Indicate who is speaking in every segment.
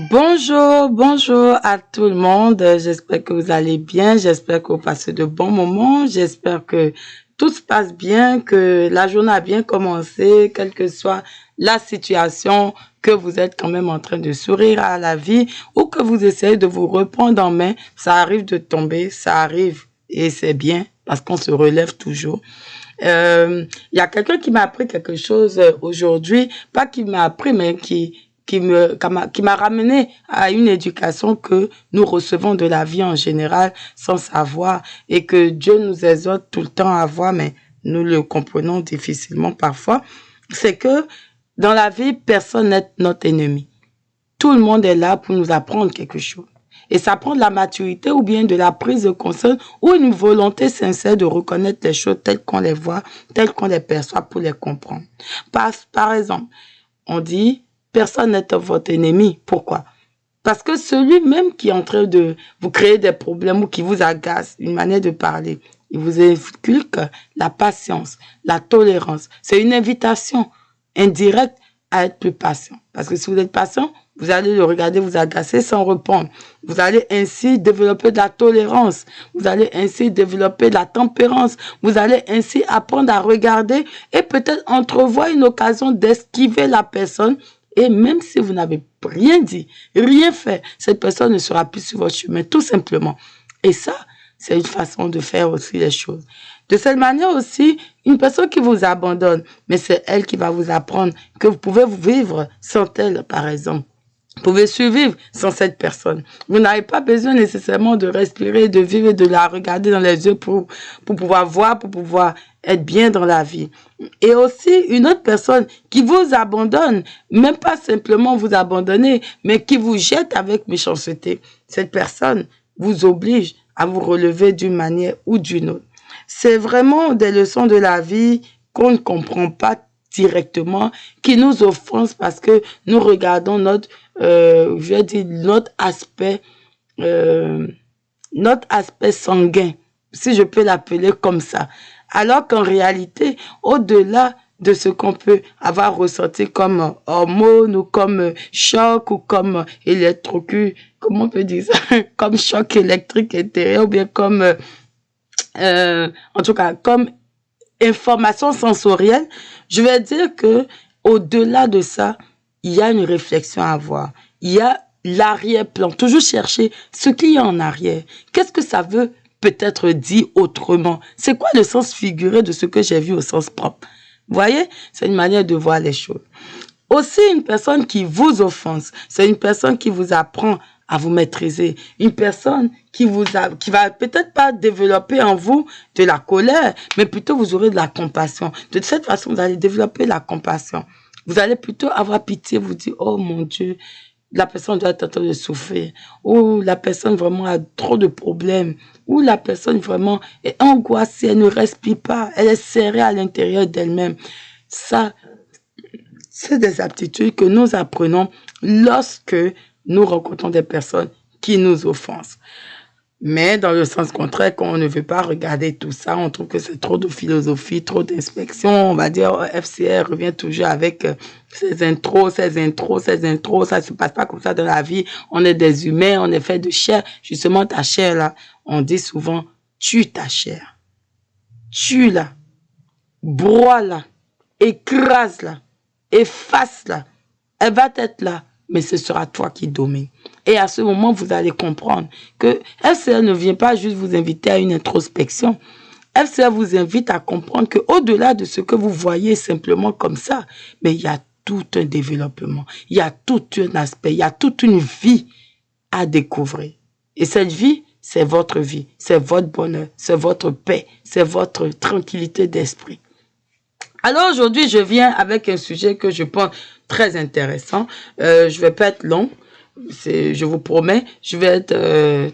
Speaker 1: Bonjour, bonjour à tout le monde. J'espère que vous allez bien. J'espère que vous passez de bons moments. J'espère que tout se passe bien, que la journée a bien commencé, quelle que soit la situation, que vous êtes quand même en train de sourire à la vie ou que vous essayez de vous reprendre en main. Ça arrive de tomber, ça arrive et c'est bien parce qu'on se relève toujours. Il y a quelqu'un qui m'a appris quelque chose aujourd'hui, pas qui m'a appris, mais qui m'a ramené à une éducation que nous recevons de la vie en général sans savoir et que Dieu nous exhorte tout le temps à avoir, mais nous le comprenons difficilement parfois. C'est que dans la vie, personne n'est notre ennemi. Tout le monde est là pour nous apprendre quelque chose. Et ça prend de la maturité ou bien de la prise de conscience ou une volonté sincère de reconnaître les choses telles qu'on les voit, telles qu'on les perçoit pour les comprendre. Par exemple, on dit, personne n'est votre ennemi. Pourquoi? Parce que celui même qui est en train de vous créer des problèmes ou qui vous agace, une manière de parler, il vous inculque la patience, la tolérance. C'est une invitation indirecte à être plus patient. Parce que si vous êtes patient, vous allez le regarder vous agacer sans répondre. Vous allez ainsi développer de la tolérance. Vous allez ainsi développer de la tempérance. Vous allez ainsi apprendre à regarder et peut-être entrevoir une occasion d'esquiver la personne. Et même si vous n'avez rien dit, rien fait, cette personne ne sera plus sur votre chemin, tout simplement. Et ça, c'est une façon de faire aussi les choses. De cette manière aussi, une personne qui vous abandonne, mais c'est elle qui va vous apprendre que vous pouvez vivre sans elle, par exemple. Vous pouvez survivre sans cette personne. Vous n'avez pas besoin nécessairement de respirer, de vivre et de la regarder dans les yeux pour pouvoir voir, pour pouvoir être bien dans la vie. Et aussi, une autre personne qui vous abandonne, même pas simplement vous abandonner, mais qui vous jette avec méchanceté. Cette personne vous oblige à vous relever d'une manière ou d'une autre. C'est vraiment des leçons de la vie qu'on ne comprend pas directement, qui nous offensent parce que nous regardons je vais dire notre aspect sanguin, si je peux l'appeler comme ça. Alors qu'en réalité, au-delà de ce qu'on peut avoir ressenti comme hormones ou comme choc ou comme électrocu, comment on peut dire ça, comme choc électrique intérieur ou bien comme, en tout cas, comme information sensorielle, je vais dire que au-delà de ça, il y a une réflexion à avoir. Il y a l'arrière-plan. Toujours chercher ce qu'il y a en arrière. Qu'est-ce que ça veut peut-être dire autrement? C'est quoi le sens figuré de ce que j'ai vu au sens propre? Vous voyez? C'est une manière de voir les choses. Aussi, une personne qui vous offense, c'est une personne qui vous apprend à vous maîtriser. Une personne qui va peut-être pas développer en vous de la colère, mais plutôt vous aurez de la compassion. De cette façon, vous allez développer la compassion. Vous allez plutôt avoir pitié, vous dire, oh mon Dieu, la personne doit être en train de souffrir, ou la personne vraiment a trop de problèmes, ou la personne vraiment est angoissée, elle ne respire pas, elle est serrée à l'intérieur d'elle-même. Ça, c'est des aptitudes que nous apprenons lorsque nous rencontrons des personnes qui nous offensent. Mais dans le sens contraire, quand on ne veut pas regarder tout ça, on trouve que c'est trop de philosophie, trop d'inspection. On va dire, FCR revient toujours avec ses intros. Ça ne se passe pas comme ça dans la vie. On est des humains, on est fait de chair. Justement, ta chair, là, on dit souvent, tue ta chair. Tue-la. Broie-la. Écrase-la. Efface-la. Elle va être là, mais ce sera toi qui domine. Et à ce moment, vous allez comprendre que FCR ne vient pas juste vous inviter à une introspection. FCR vous invite à comprendre qu'au-delà de ce que vous voyez simplement comme ça, mais il y a tout un développement, il y a tout un aspect, il y a toute une vie à découvrir. Et cette vie, c'est votre vie, c'est votre bonheur, c'est votre paix, c'est votre tranquillité d'esprit. Alors aujourd'hui, je viens avec un sujet que je pense très intéressant. Je vais pas être long, je vous promets, je vais être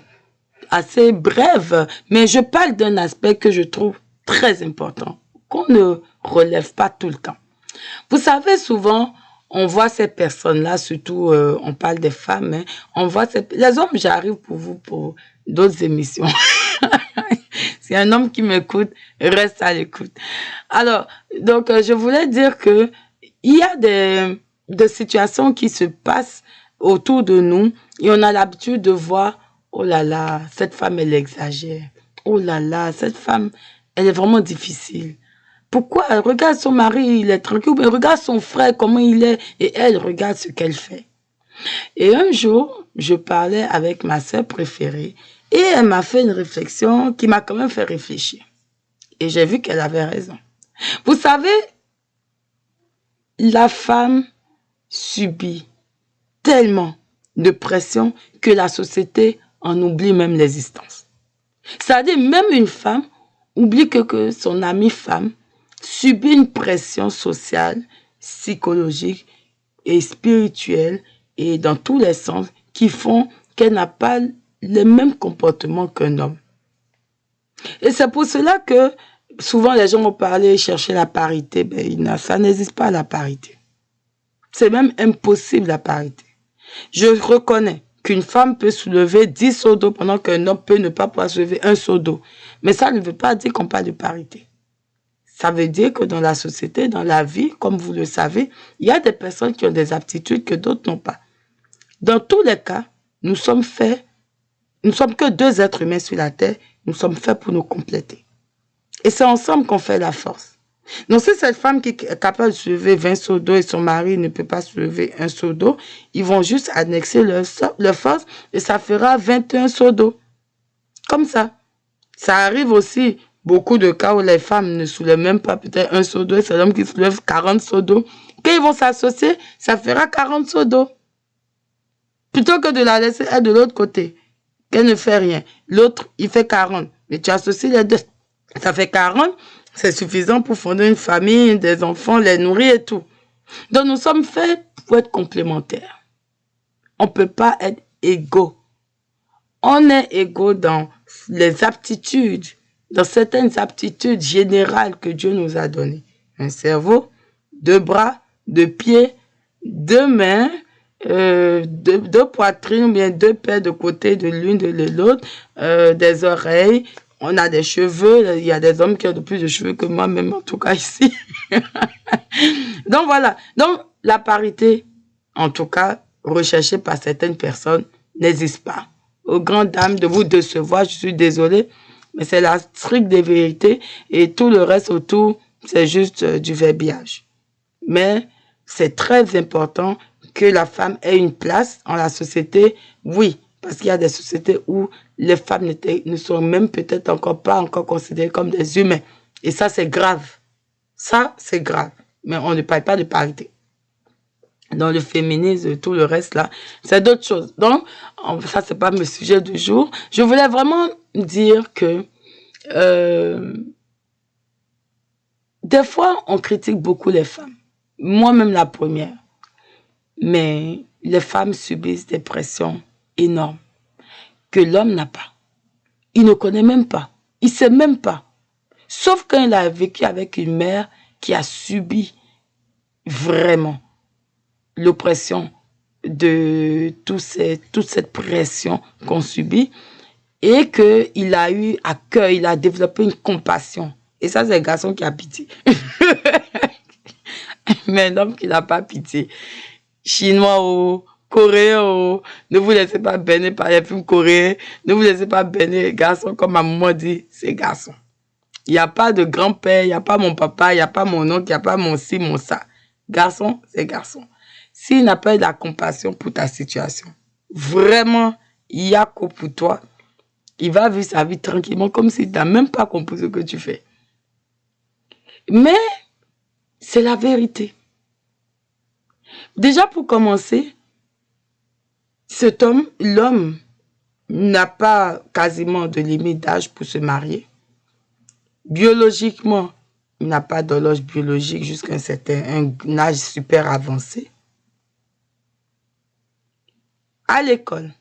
Speaker 1: assez brève, mais je parle d'un aspect que je trouve très important, qu'on ne relève pas tout le temps. Vous savez, souvent, on voit ces personnes-là, surtout, on parle des femmes, hein, les hommes, j'arrive pour vous pour d'autres émissions. Si un homme qui m'écoute, reste à l'écoute. Alors, donc, je voulais dire que il y a des situations qui se passent autour de nous et on a l'habitude de voir, oh là là, cette femme, elle exagère. Oh là là, cette femme, elle est vraiment difficile. Pourquoi? Elle regarde son mari, il est tranquille, mais regarde son frère, comment il est, et elle regarde ce qu'elle fait. Et un jour, je parlais avec ma sœur préférée et elle m'a fait une réflexion qui m'a quand même fait réfléchir. Et j'ai vu qu'elle avait raison. Vous savez, la femme subit tellement de pression que la société en oublie même l'existence. C'est-à-dire, même une femme oublie que son amie femme subit une pression sociale, psychologique et spirituelle et dans tous les sens qui font qu'elle n'a pas les mêmes comportements qu'un homme. Et c'est pour cela que souvent les gens vont parler, chercher la parité. Ben, ça n'existe pas la parité. C'est même impossible la parité. Je reconnais qu'une femme peut soulever 10 seaux d'eau pendant qu'un homme peut ne pas pouvoir soulever un seau d'eau. Mais ça ne veut pas dire qu'on parle de parité. Ça veut dire que dans la société, dans la vie, comme vous le savez, il y a des personnes qui ont des aptitudes que d'autres n'ont pas. Dans tous les cas, nous sommes que deux êtres humains sur la terre, nous sommes faits pour nous compléter. Et c'est ensemble qu'on fait la force. Donc si cette femme qui est capable de soulever 20 seaux d'eau et son mari ne peut pas soulever un seau d'eau, ils vont juste annexer leur force et ça fera 21 seaux d'eau. Comme ça. Ça arrive aussi beaucoup de cas où les femmes ne soulèvent même pas peut-être un seau d'eau et c'est l'homme qui soulève 40 seaux d'eau. Quand ils vont s'associer, ça fera 40 seaux d'eau. Plutôt que de la laisser être de l'autre côté, qu'elle ne fait rien. L'autre, il fait 40. Mais tu associes les deux. Ça fait 40. C'est suffisant pour fonder une famille, des enfants, les nourrir et tout. Donc nous sommes faits pour être complémentaires. On ne peut pas être égaux. On est égaux dans les aptitudes, dans certaines aptitudes générales que Dieu nous a données. Un cerveau, 2 bras, 2 pieds, 2 mains, 2 poitrines, ou bien 2 paires de côté de l'une de l'autre, des oreilles. On a des cheveux, il y a des hommes qui ont plus de cheveux que moi, même en tout cas ici. Donc voilà. Donc la parité, en tout cas, recherchée par certaines personnes, n'existe pas. Aux grandes dames de vous décevoir, je suis désolée, mais c'est la stricte des vérités et tout le reste autour, c'est juste du verbiage. Mais c'est très important que la femme ait une place dans la société, oui, parce qu'il y a des sociétés où les femmes ne sont même peut-être pas encore considérées comme des humains. Et ça, c'est grave. Ça, c'est grave. Mais on ne parle pas de parité. Dans le féminisme, tout le reste là, c'est d'autres choses. Donc, ça, c'est pas mon sujet du jour. Je voulais vraiment dire que des fois, on critique beaucoup les femmes. Moi-même la première. Mais les femmes subissent des pressions énormes que l'homme n'a pas. Il ne connaît même pas. Il ne sait même pas. Sauf quand il a vécu avec une mère qui a subi vraiment l'oppression de toute cette pression qu'on subit et qu'il a eu à cœur, il a développé une compassion. Et ça, c'est un garçon qui a pitié. Mais un homme qui n'a pas pitié. Chinois ou Coréen ou ne vous laissez pas baigner par les films coréens. Ne vous laissez pas baigner. Garçon, comme ma maman dit, c'est garçon. Il n'y a pas de grand-père, il n'y a pas mon papa, il n'y a pas mon oncle, il n'y a pas mon ci, mon ça. Garçon, c'est garçon. S'il n'a pas de la compassion pour ta situation, vraiment, il y a quoi pour toi. Il va vivre sa vie tranquillement comme s'il n'a même pas compris ce que tu fais. Mais c'est la vérité. Déjà pour commencer, cet homme, l'homme, n'a pas quasiment de limite d'âge pour se marier. Biologiquement, il n'a pas d'horloge biologique jusqu'à un âge super avancé. À l'école,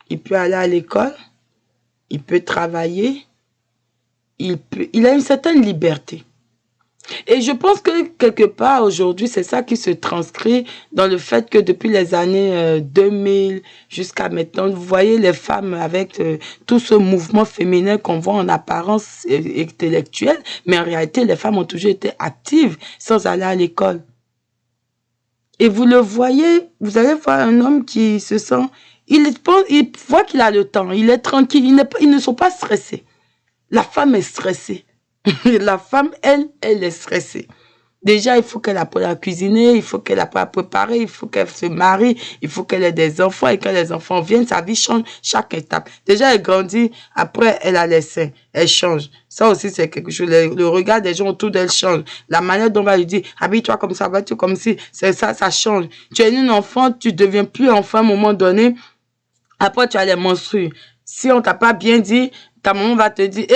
Speaker 1: il peut aller à l'école, il peut travailler, il a une certaine liberté. Et je pense que quelque part aujourd'hui, c'est ça qui se transcrit dans le fait que depuis les années 2000 jusqu'à maintenant, vous voyez les femmes avec tout ce mouvement féminin qu'on voit en apparence intellectuelle, mais en réalité, les femmes ont toujours été actives sans aller à l'école. Et vous le voyez, vous allez voir un homme qui se sent, il voit qu'il a le temps, il est tranquille, ils ne sont pas stressés. La femme est stressée. La femme, elle est stressée. Déjà, il faut qu'elle apprenne à cuisiner, il faut qu'elle apprenne à préparer, il faut qu'elle se marie, il faut qu'elle ait des enfants, et quand les enfants viennent, sa vie change chaque étape. Déjà, elle grandit, après, elle a les seins, elle change. Ça aussi, c'est quelque chose. Le regard des gens autour d'elle change. La manière dont on va lui dire, habille-toi comme ça, habille-toi comme si, c'est ça, ça change. Tu es une enfant, tu deviens plus enfant à un moment donné. Après, tu as les menstrues. Si on t'a pas bien dit, ta maman va te dire,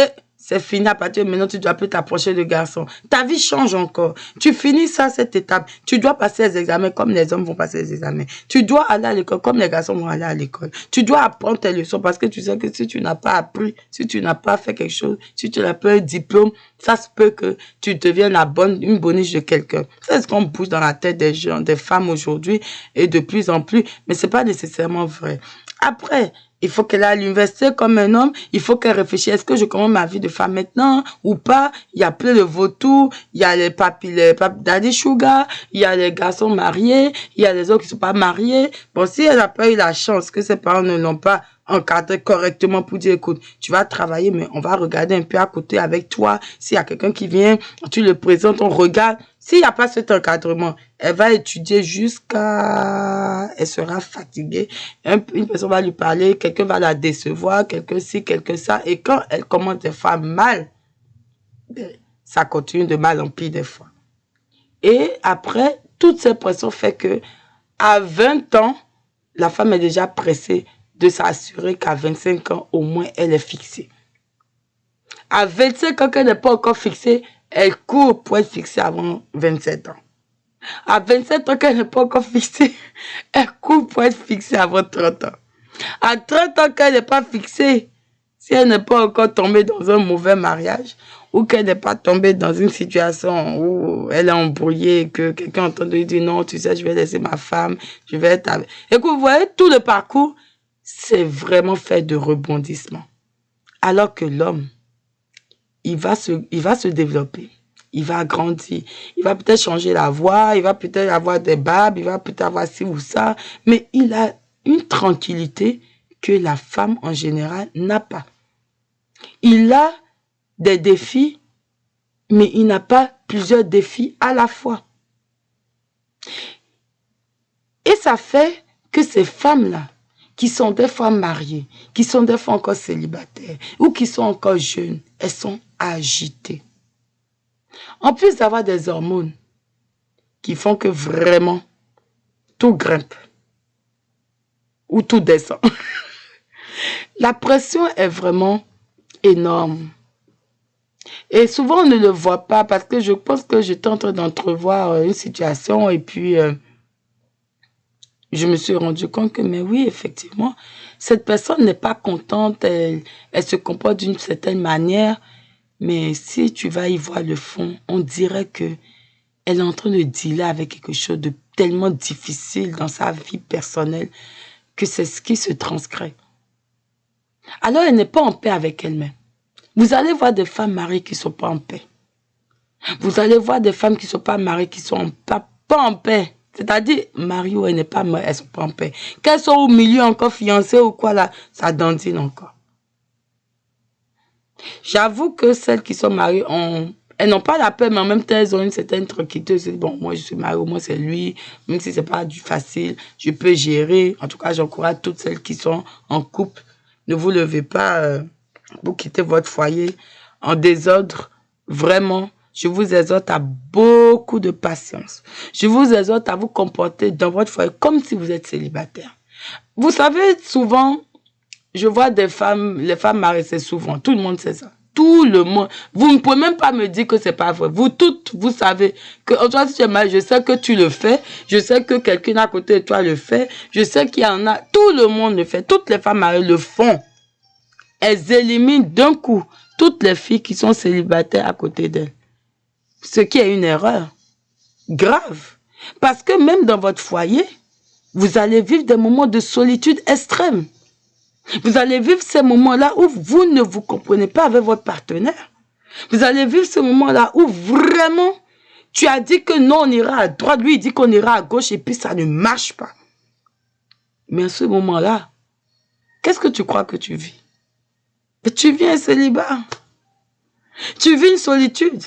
Speaker 1: c'est fini à partir de maintenant, tu dois plus t'approcher de garçon. Ta vie change encore. Tu finis ça, cette étape. Tu dois passer les examens comme les hommes vont passer les examens. Tu dois aller à l'école comme les garçons vont aller à l'école. Tu dois apprendre tes leçons parce que tu sais que si tu n'as pas appris, si tu n'as pas fait quelque chose, si tu n'as pas un diplôme, ça se peut que tu deviennes une boniche de quelqu'un. C'est ce qu'on pousse dans la tête des gens, des femmes aujourd'hui et de plus en plus, mais c'est pas nécessairement vrai. Après, il faut qu'elle aille à l'université comme un homme. Il faut qu'elle réfléchisse. Est-ce que je commence ma vie de femme maintenant ou pas? Il y a plein de vautours. Il y a les papis daddy sugar. Il y a les garçons mariés. Il y a les autres qui sont pas mariés. Bon, si elle n'a pas eu la chance que ses parents ne l'ont pas encadré correctement pour dire, écoute, tu vas travailler, mais on va regarder un peu à côté avec toi. S'il y a quelqu'un qui vient, tu le présentes, on regarde. S'il n'y a pas cet encadrement, elle va étudier jusqu'à... Elle sera fatiguée. Une personne va lui parler, quelqu'un va la décevoir, quelqu'un ci, quelqu'un ça. Et quand elle commence des fois mal, ça continue de mal en pire des fois. Et après, toutes ces pressions fait que à 20 ans, la femme est déjà pressée de s'assurer qu'à 25 ans, au moins, elle est fixée. À 25 ans qu'elle n'est pas encore fixée, elle court pour être fixée avant 27 ans. À 27 ans qu'elle n'est pas encore fixée, elle court pour être fixée avant 30 ans. À 30 ans qu'elle n'est pas fixée, si elle n'est pas encore tombée dans un mauvais mariage, ou qu'elle n'est pas tombée dans une situation où elle est embrouillée, que quelqu'un entend lui dire non, tu sais, je vais laisser ma femme, je vais être avec... Et que vous voyez, tout le parcours, c'est vraiment fait de rebondissements. Alors que l'homme, il va se développer. Il va grandir. Il va peut-être changer la voix, il va peut-être avoir des babes, il va peut-être avoir ci ou ça, mais il a une tranquillité que la femme en général n'a pas. Il a des défis, mais il n'a pas plusieurs défis à la fois. Et ça fait que ces femmes-là, qui sont des femmes mariées, qui sont des fois encore célibataires, ou qui sont encore jeunes, elles sont agitées. En plus d'avoir des hormones qui font que vraiment tout grimpe ou tout descend. La pression est vraiment énorme. Et souvent, on ne le voit pas parce que je pense que j'étais en train d'entrevoir une situation et puis je me suis rendu compte que, mais oui, effectivement, cette personne n'est pas contente, elle se comporte d'une certaine manière, mais si tu vas y voir le fond, on dirait que elle est en train de dealer avec quelque chose de tellement difficile dans sa vie personnelle que c'est ce qui se transcrit. Alors, elle n'est pas en paix avec elle-même. Vous allez voir des femmes mariées qui ne sont pas en paix. Vous allez voir des femmes qui ne sont pas mariées, qui ne sont pas en paix. C'est-à-dire, mariées ou elles ne sont pas mariées, elles ne sont pas en paix. Qu'elles sont au milieu encore fiancées ou quoi là, ça dandine encore. J'avoue que celles qui sont mariées, elles n'ont pas la paix, mais en même temps, elles ont une certaine tranquillité. Bon, moi, je suis mariée, au moins, c'est lui. Même si c'est pas du facile, je peux gérer. En tout cas, j'encourage toutes celles qui sont en couple. Ne vous levez pas pour quitter votre foyer en désordre. Vraiment, je vous exhorte à beaucoup de patience. Je vous exhorte à vous comporter dans votre foyer comme si vous êtes célibataire. Vous savez, souvent, je vois des femmes, les femmes mariées, c'est souvent, tout le monde sait ça. Tout le monde. Vous ne pouvez même pas me dire que c'est pas vrai. Vous toutes, vous savez que, toi, si tu es marié, je sais que tu le fais. Je sais que quelqu'un à côté de toi le fait. Je sais qu'il y en a. Tout le monde le fait. Toutes les femmes mariées le font. Elles éliminent d'un coup toutes les filles qui sont célibataires à côté d'elles. Ce qui est une erreur grave. Parce que même dans votre foyer, vous allez vivre des moments de solitude extrême. Vous allez vivre ces moments-là où vous ne vous comprenez pas avec votre partenaire. Vous allez vivre ce moment-là où vraiment, Tu as dit que non, on ira à droite. Lui, il dit qu'on ira à gauche et puis ça ne marche pas. Mais à ce moment-là, qu'est-ce que tu crois que tu vis? Tu vis un célibat. Tu vis une solitude.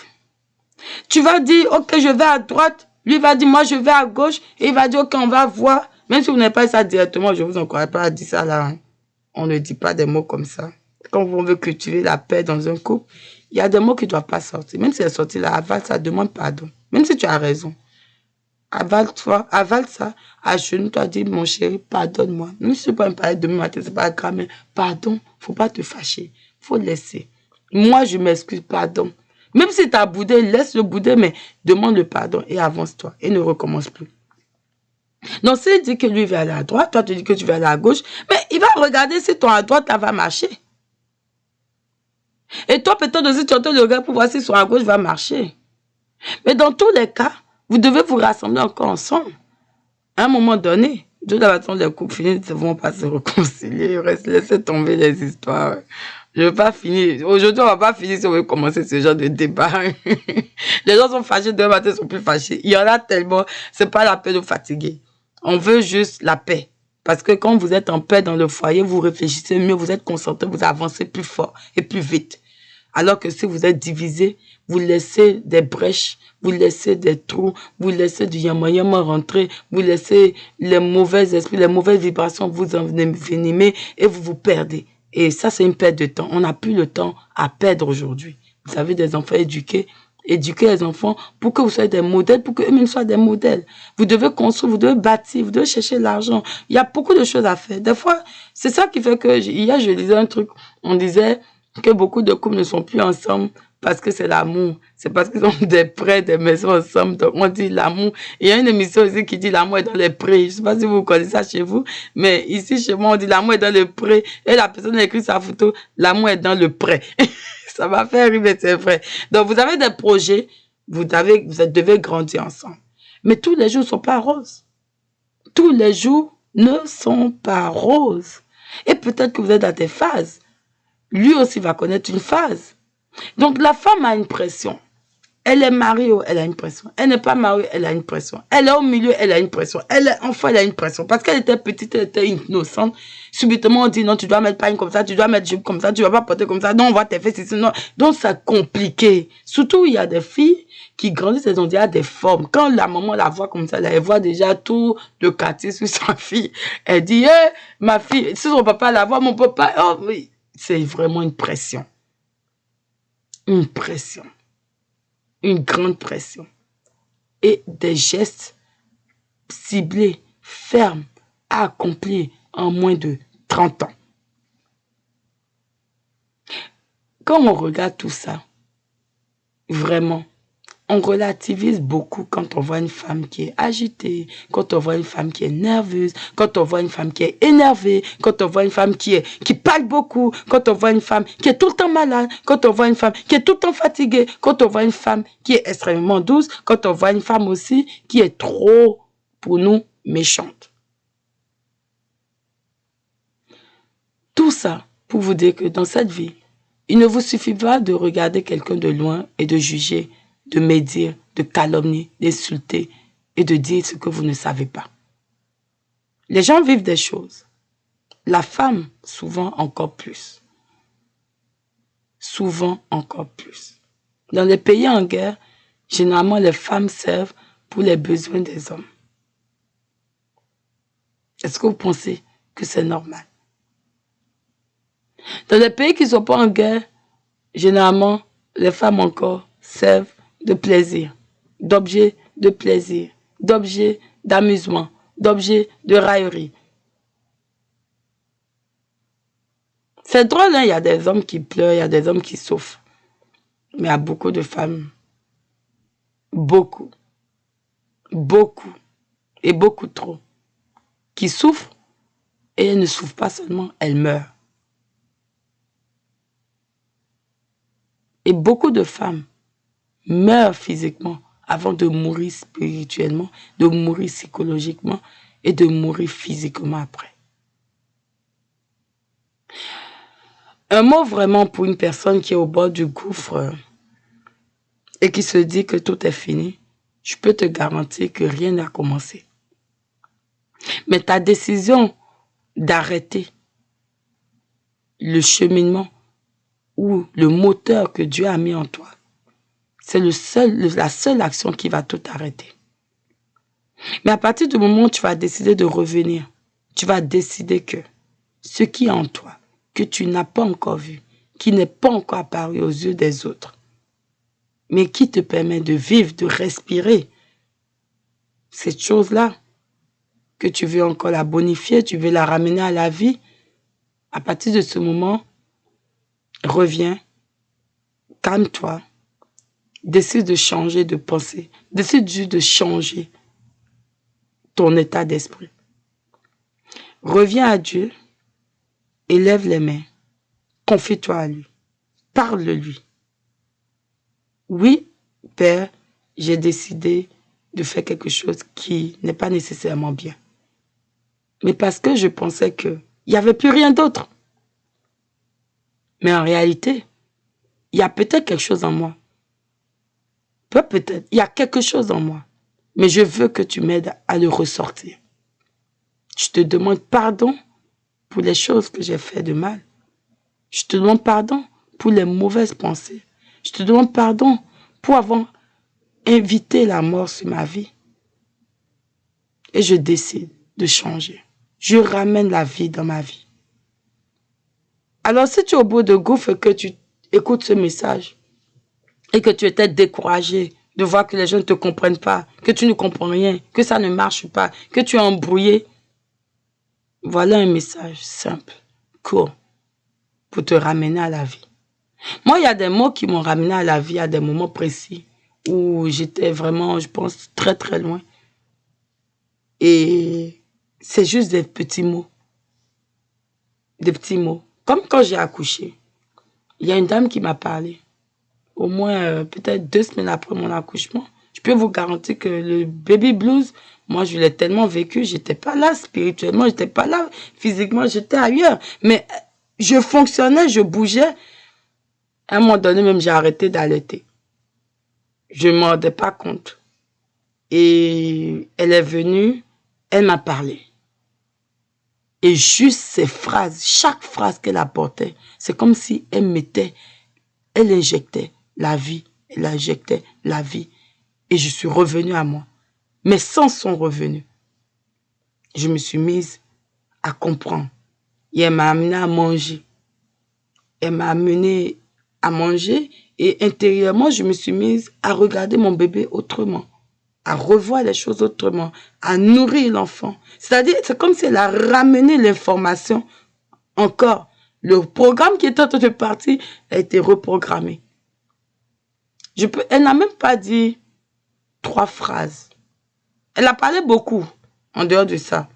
Speaker 1: Tu vas dire, ok, je vais à droite. Lui va dire, moi, je vais à gauche. Et il va dire, ok, on va voir. Même si vous n'avez pas ça directement, je ne vous encourage pas à dire ça là. Hein. On ne dit pas des mots comme ça. Quand on veut cultiver la paix dans un couple, il y a des mots qui ne doivent pas sortir. Même si c'est sorti là, avale ça, demande pardon. Même si tu as raison. Avale-toi, avale ça, à genoux, toi, dis, mon chéri, pardonne-moi. Même si tu peux me parler demain matin, c'est pas grave, mais pardon, il ne faut pas te fâcher. Il faut laisser. Moi, je m'excuse, pardon. Même si tu as boudé, laisse le bouder, mais demande le pardon et avance-toi et ne recommence plus. Donc, s'il dit que lui va aller à droite, toi, tu dis que tu vas aller à gauche, mais il va regarder si ton à droite, ça va marcher. Et toi, peut-être aussi, tu entends le regard pour voir si son à gauche va marcher. Mais dans tous les cas, vous devez vous rassembler encore ensemble. À un moment donné, de la façon les couples finissent ne vont pas se réconcilier. Laissez tomber les histoires. Je ne veux pas finir. Aujourd'hui, on ne va pas finir si on veut commencer ce genre de débat. Les gens sont fâchés, demain matin, ils sont plus fâchés. Il y en a tellement, c'est pas la peine de fatiguer. On veut juste la paix. Parce que quand vous êtes en paix dans le foyer, vous réfléchissez mieux, vous êtes concentré, vous avancez plus fort et plus vite. Alors que si vous êtes divisé, vous laissez des brèches, vous laissez des trous, vous laissez du yama rentrer, vous laissez les mauvais esprits, les mauvaises vibrations vous envenimer et vous vous perdez. Et ça, c'est une perte de temps. On n'a plus le temps à perdre aujourd'hui. Vous avez des enfants éduqués, éduquer les enfants pour que vous soyez des modèles, pour qu'eux-mêmes soient des modèles. Vous devez construire, vous devez bâtir, vous devez chercher l'argent. Il y a beaucoup de choses à faire. Des fois, c'est ça qui fait que, hier, je lisais un truc, on disait que beaucoup de couples ne sont plus ensemble parce que c'est l'amour. C'est parce qu'ils ont des prêts, des maisons ensemble. Donc, on dit l'amour. Il y a une émission aussi qui dit l'amour est dans les prés. Je ne sais pas si vous connaissez ça chez vous, mais ici, chez moi, on dit l'amour est dans le pré. Et la personne a écrit sa photo, l'amour est dans le pré. Ça m'a fait rire, c'est vrai. Donc, vous avez des projets, vous devez grandir ensemble. Mais tous les jours ne sont pas roses. Tous les jours ne sont pas roses. Et peut-être que vous êtes dans des phases. Lui aussi va connaître une phase. Donc, la femme a une pression. Elle est mariée, elle a une pression. Elle n'est pas mariée, elle a une pression. Elle est au milieu, elle a une pression. Elle est enfant, elle a une pression. Parce qu'elle était petite, elle était innocente. Subitement, on dit non, tu dois mettre pas une comme ça, tu dois mettre jupe comme ça, tu ne vas pas porter comme ça. Non, on va te faire ceci. Non. Donc, c'est compliqué. Surtout, il y a des filles qui grandissent, elles ont déjà des formes. Quand la maman la voit comme ça, elle voit déjà tout le quartier sur sa fille. Elle dit, hey, ma fille, si son papa la voit, mon papa, oh, oui. C'est vraiment une pression. Une pression. Une grande pression. Et des gestes ciblés, fermes, à accomplir en moins de 30 ans. Quand on regarde tout ça, vraiment, on relativise beaucoup quand on voit une femme qui est agitée, quand on voit une femme qui est nerveuse, quand on voit une femme qui est énervée, quand on voit une femme qui parle beaucoup, quand on voit une femme qui est tout le temps malade, quand on voit une femme qui est tout le temps fatiguée, quand on voit une femme qui est extrêmement douce, quand on voit une femme aussi qui est trop, pour nous, méchante. Tout ça pour vous dire que dans cette vie, il ne vous suffit pas de regarder quelqu'un de loin et de juger, de médire, de calomnier, d'insulter et de dire ce que vous ne savez pas. Les gens vivent des choses. La femme, souvent encore plus. Souvent encore plus. Dans les pays en guerre, généralement les femmes servent pour les besoins des hommes. Est-ce que vous pensez que c'est normal? Dans les pays qui ne sont pas en guerre, généralement, les femmes encore servent de plaisir, d'objets de plaisir, d'objets d'amusement, d'objets de raillerie. C'est drôle, hein? Il y a des hommes qui pleurent, il y a des hommes qui souffrent. Mais il y a beaucoup de femmes, beaucoup, et beaucoup trop, qui souffrent et elles ne souffrent pas seulement, elles meurent. Et beaucoup de femmes meurent physiquement avant de mourir spirituellement, de mourir psychologiquement et de mourir physiquement après. Un mot vraiment pour une personne qui est au bord du gouffre et qui se dit que tout est fini, je peux te garantir que rien n'a commencé. Mais ta décision d'arrêter le cheminement ou le moteur que Dieu a mis en toi, c'est la seule action qui va tout arrêter. Mais à partir du moment où tu vas décider de revenir, tu vas décider que ce qui est en toi, que tu n'as pas encore vu, qui n'est pas encore apparu aux yeux des autres, mais qui te permet de vivre, de respirer, cette chose-là, que tu veux encore la bonifier, tu veux la ramener à la vie, à partir de ce moment, reviens, calme-toi, décide de changer de pensée, décide juste de changer ton état d'esprit. Reviens à Dieu, élève les mains, confie-toi à lui, parle-lui. Oui, Père, j'ai décidé de faire quelque chose qui n'est pas nécessairement bien. Mais parce que je pensais qu'il n'y avait plus rien d'autre. Mais en réalité, il y a peut-être quelque chose en moi. Peut-être, il y a quelque chose en moi. Mais je veux que tu m'aides à le ressortir. Je te demande pardon pour les choses que j'ai fait de mal. Je te demande pardon pour les mauvaises pensées. Je te demande pardon pour avoir invité la mort sur ma vie. Et je décide de changer. Je ramène la vie dans ma vie. Alors si tu es au bout de gouffre et que tu écoutes ce message et que tu étais découragé de voir que les gens ne te comprennent pas, que tu ne comprends rien, que ça ne marche pas, que tu es embrouillé, voilà un message simple, court, pour te ramener à la vie. Moi, il y a des mots qui m'ont ramené à la vie à des moments précis où j'étais vraiment, je pense, très très loin. Et c'est juste des petits mots. Des petits mots. Comme quand j'ai accouché, il y a une dame qui m'a parlé. Au moins, peut-être 2 semaines après mon accouchement. Je peux vous garantir que le baby blues, moi, je l'ai tellement vécu. J'étais pas là spirituellement, j'étais pas là physiquement, j'étais ailleurs. Mais je fonctionnais, je bougeais. À un moment donné, même, j'ai arrêté d'allaiter. Je ne m'en rendais pas compte. Et elle est venue, elle m'a parlé. Et juste ces phrases, chaque phrase qu'elle apportait, c'est comme si elle injectait la vie, elle injectait la vie. Et je suis revenue à moi. Mais sans son revenu, je me suis mise à comprendre. Et elle m'a amenée à manger. Elle m'a amenée à manger et intérieurement, je me suis mise à regarder mon bébé autrement, à revoir les choses autrement, à nourrir l'enfant. C'est-à-dire, c'est comme si elle a ramené l'information encore. Le programme qui était en train de partir a été reprogrammé. Elle n'a même pas dit 3 phrases. Elle a parlé beaucoup en dehors de ça.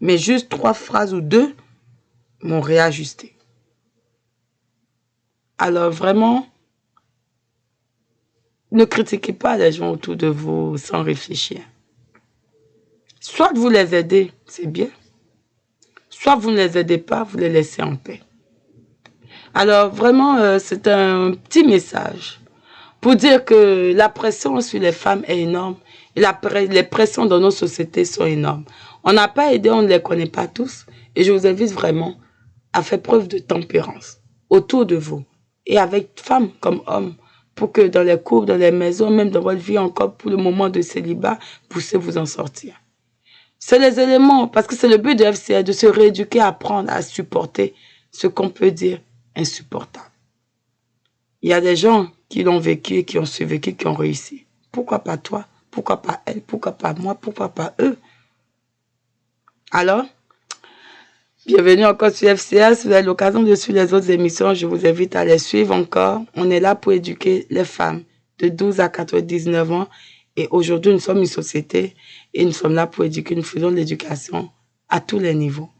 Speaker 1: Mais juste 3 phrases ou 2 m'ont réajusté. Alors vraiment, ne critiquez pas les gens autour de vous sans réfléchir. Soit vous les aidez, c'est bien. Soit vous ne les aidez pas, vous les laissez en paix. Alors vraiment, c'est un petit message pour dire que la pression sur les femmes est énorme et les pressions dans nos sociétés sont énormes. On n'a pas aidé, on ne les connaît pas tous et je vous invite vraiment à faire preuve de tempérance autour de vous et avec femmes comme hommes pour que dans les couples, dans les maisons, même dans votre vie encore pour le moment de célibat, vous puissiez vous en sortir. C'est les éléments, parce que c'est le but de FCA, de se rééduquer, apprendre à supporter ce qu'on peut dire insupportable. Il y a des gens qui l'ont vécu, qui ont survécu, qui ont réussi. Pourquoi pas toi? Pourquoi pas elle? Pourquoi pas moi? Pourquoi pas eux? Alors, bienvenue encore sur FCA. Si vous avez l'occasion de suivre les autres émissions, je vous invite à les suivre encore. On est là pour éduquer les femmes de 12 à 99 ans. Et aujourd'hui, nous sommes une société et nous sommes là pour éduquer. Nous faisons de l'éducation à tous les niveaux.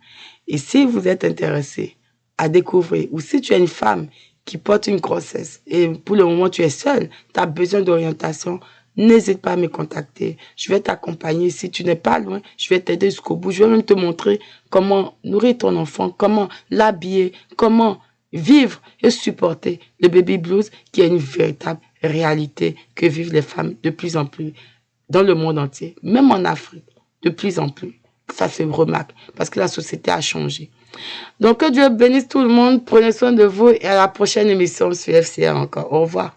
Speaker 1: Et si vous êtes intéressé à découvrir, ou si tu es une femme qui porte une grossesse et pour le moment tu es seule, tu as besoin d'orientation, n'hésite pas à me contacter. Je vais t'accompagner. Si tu n'es pas loin, je vais t'aider jusqu'au bout. Je vais même te montrer comment nourrir ton enfant, comment l'habiller, comment vivre et supporter le baby blues qui est une véritable réalité que vivent les femmes de plus en plus dans le monde entier, même en Afrique, de plus en plus. Ça se remarque parce que la société a changé. Donc, que Dieu bénisse tout le monde. Prenez soin de vous et à la prochaine émission sur FCR encore. Au revoir.